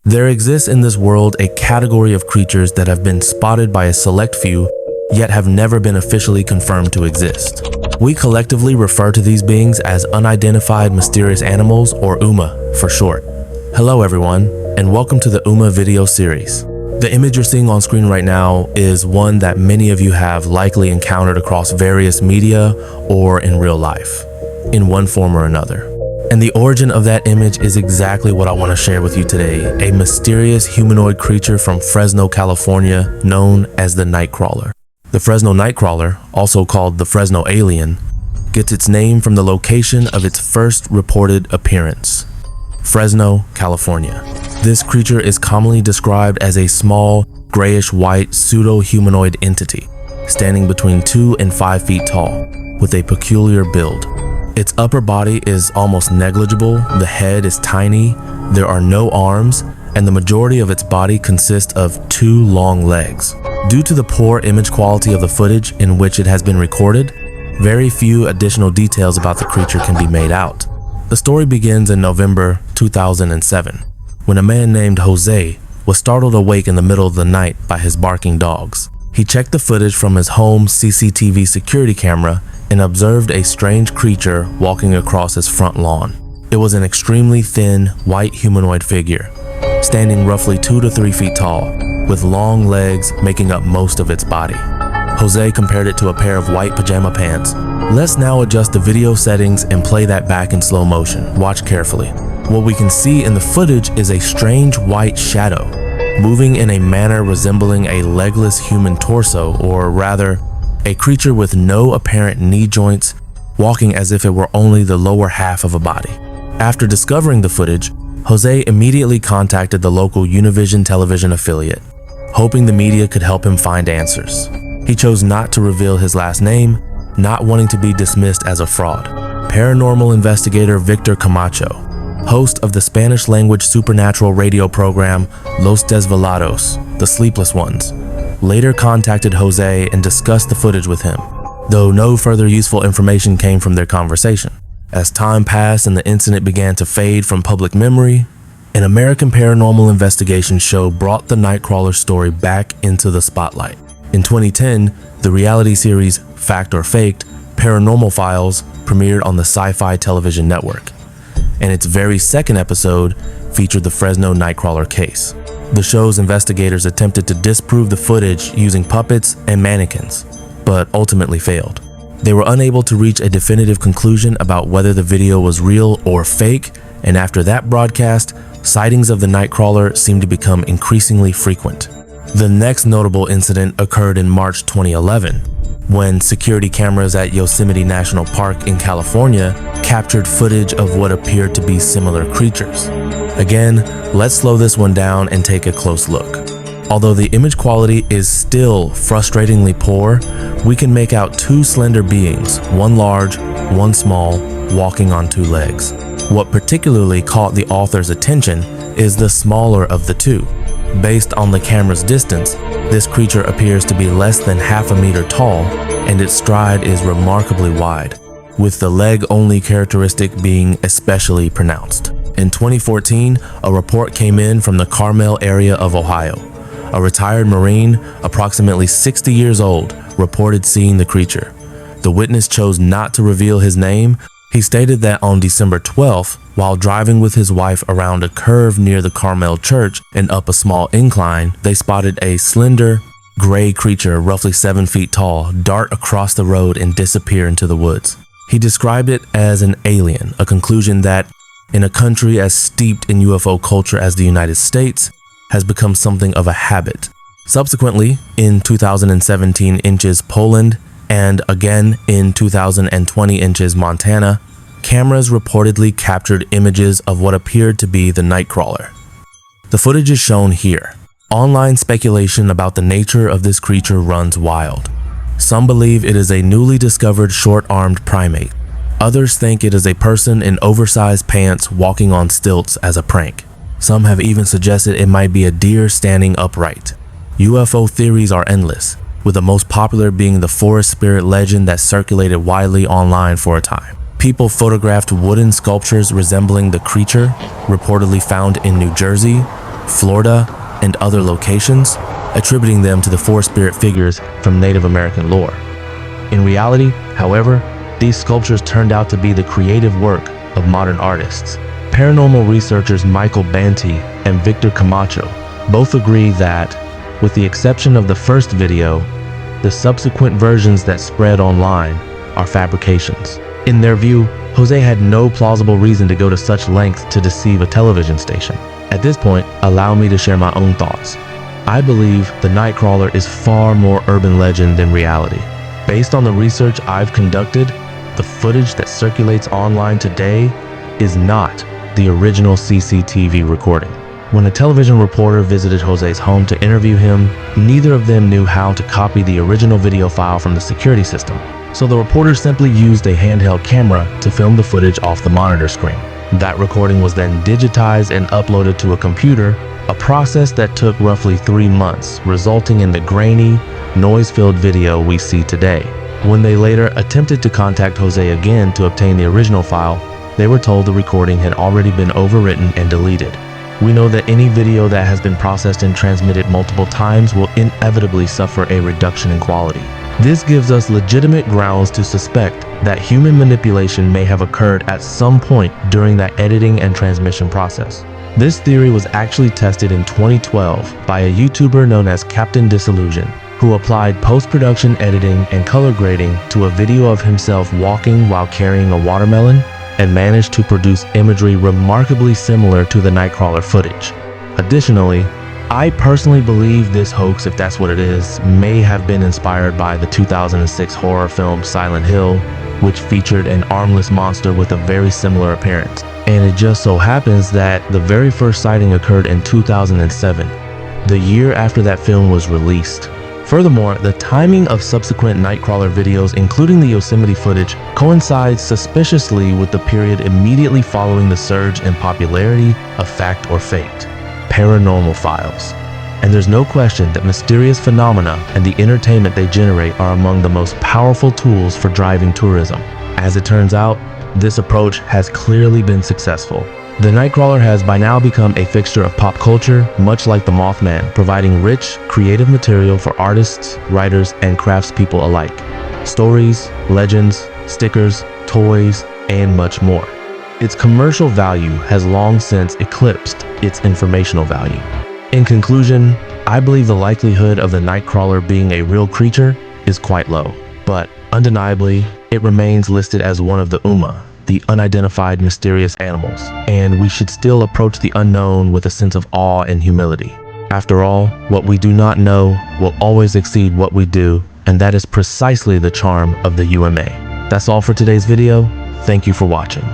There exists in this world a category of creatures that have been spotted by a select few, yet have never been officially confirmed to exist. We collectively refer to these beings as unidentified mysterious animals, or UMA for short. Hello everyone, and welcome to the UMA video series. The image you're seeing on screen right now is one that many of you have likely encountered across various media or in real life, in one form or another. And the origin of that image is exactly what I want to share with you today, a mysterious humanoid creature from Fresno, California, known as the Nightcrawler. The Fresno Nightcrawler, also called the Fresno Alien, gets its name from the location of its first reported appearance, Fresno, California. This creature is commonly described as a small, grayish-white pseudo-humanoid entity, standing between 2 and 5 feet tall, with a peculiar build. Its upper body is almost negligible, the head is tiny, there are no arms, and the majority of its body consists of 2 long legs. Due to the poor image quality of the footage in which it has been recorded, very few additional details about the creature can be made out. The story begins in November 2007, when a man named Jose was startled awake in the middle of the night by his barking dogs. He checked the footage from his home CCTV security camera and observed a strange creature walking across his front lawn. It was an extremely thin, white humanoid figure, standing roughly 2 to 3 feet tall, with long legs making up most of its body. Jose compared it to a pair of white pajama pants. Let's now adjust the video settings and play that back in slow motion. Watch carefully. What we can see in the footage is a strange white shadow, moving in a manner resembling a legless human torso, or rather, a creature with no apparent knee joints, walking as if it were only the lower half of a body. After discovering the footage, Jose immediately contacted the local Univision television affiliate, hoping the media could help him find answers. He chose not to reveal his last name, not wanting to be dismissed as a fraud. Paranormal investigator Victor Camacho, host of the Spanish-language supernatural radio program Los Desvelados, The Sleepless Ones, later contacted Jose and discussed the footage with him, though no further useful information came from their conversation. As time passed and the incident began to fade from public memory, an American paranormal investigation show brought the Nightcrawler story back into the spotlight. In 2010, the reality series Fact or Faked, Paranormal Files premiered on the Sci-Fi television network, and its very second episode featured the Fresno Nightcrawler case. The show's investigators attempted to disprove the footage using puppets and mannequins, but ultimately failed. They were unable to reach a definitive conclusion about whether the video was real or fake, and after that broadcast, sightings of the Nightcrawler seemed to become increasingly frequent. The next notable incident occurred in March 2011, when security cameras at Yosemite National Park in California captured footage of what appeared to be similar creatures. Again, let's slow this one down and take a close look. Although the image quality is still frustratingly poor, we can make out 2 slender beings, one large, one small, walking on 2 legs. What particularly caught the author's attention is the smaller of the 2. Based on the camera's distance, this creature appears to be less than half a meter tall, and its stride is remarkably wide, with the leg-only characteristic being especially pronounced. In 2014, a report came in from the Carmel area of Ohio. A retired Marine, approximately 60 years old, reported seeing the creature. The witness chose not to reveal his name. He stated that on December 12th, while driving with his wife around a curve near the Carmel church and up a small incline, they spotted a slender, gray creature roughly 7 feet tall dart across the road and disappear into the woods. He described it as an alien, a conclusion that, in a country as steeped in UFO culture as the United States, has become something of a habit. Subsequently, in 2017 inches Poland, and again in 2020 inches Montana, cameras reportedly captured images of what appeared to be the Nightcrawler. The footage is shown here. Online speculation about the nature of this creature runs wild. Some believe it is a newly discovered short-armed primate. Others think it is a person in oversized pants walking on stilts as a prank. Some have even suggested it might be a deer standing upright. UFO theories are endless, with the most popular being the forest spirit legend that circulated widely online for a time. People photographed wooden sculptures resembling the creature, reportedly found in New Jersey, Florida, and other locations, attributing them to the four spirit figures from Native American lore. In reality, however, these sculptures turned out to be the creative work of modern artists. Paranormal researchers Michael Banty and Victor Camacho both agree that, with the exception of the first video, the subsequent versions that spread online are fabrications. In their view, Jose had no plausible reason to go to such lengths to deceive a television station. At this point, allow me to share my own thoughts. I believe the Nightcrawler is far more urban legend than reality. Based on the research I've conducted, the footage that circulates online today is not the original CCTV recording. When a television reporter visited Jose's home to interview him, neither of them knew how to copy the original video file from the security system. So the reporter simply used a handheld camera to film the footage off the monitor screen. That recording was then digitized and uploaded to a computer, a process that took roughly 3 months, resulting in the grainy, noise-filled video we see today. When they later attempted to contact Jose again to obtain the original file, they were told the recording had already been overwritten and deleted. We know that any video that has been processed and transmitted multiple times will inevitably suffer a reduction in quality. This gives us legitimate grounds to suspect that human manipulation may have occurred at some point during that editing and transmission process. This theory was actually tested in 2012 by a YouTuber known as Captain Disillusion, who applied post-production editing and color grading to a video of himself walking while carrying a watermelon and managed to produce imagery remarkably similar to the Nightcrawler footage. Additionally, I personally believe this hoax, if that's what it is, may have been inspired by the 2006 horror film Silent Hill, which featured an armless monster with a very similar appearance. And it just so happens that the very first sighting occurred in 2007, the year after that film was released. Furthermore, the timing of subsequent Nightcrawler videos, including the Yosemite footage, coincides suspiciously with the period immediately following the surge in popularity of Fact or Faked, paranormal files. And there's no question that mysterious phenomena and the entertainment they generate are among the most powerful tools for driving tourism. As it turns out, this approach has clearly been successful. The Nightcrawler has by now become a fixture of pop culture, much like the Mothman, providing rich, creative material for artists, writers, and craftspeople alike. Stories, legends, stickers, toys, and much more. Its commercial value has long since eclipsed its informational value. In conclusion, I believe the likelihood of the Nightcrawler being a real creature is quite low, but undeniably, it remains listed as one of the UMA, the unidentified mysterious animals, and we should still approach the unknown with a sense of awe and humility. After all, what we do not know will always exceed what we do, and that is precisely the charm of the UMA. That's all for today's video. Thank you for watching.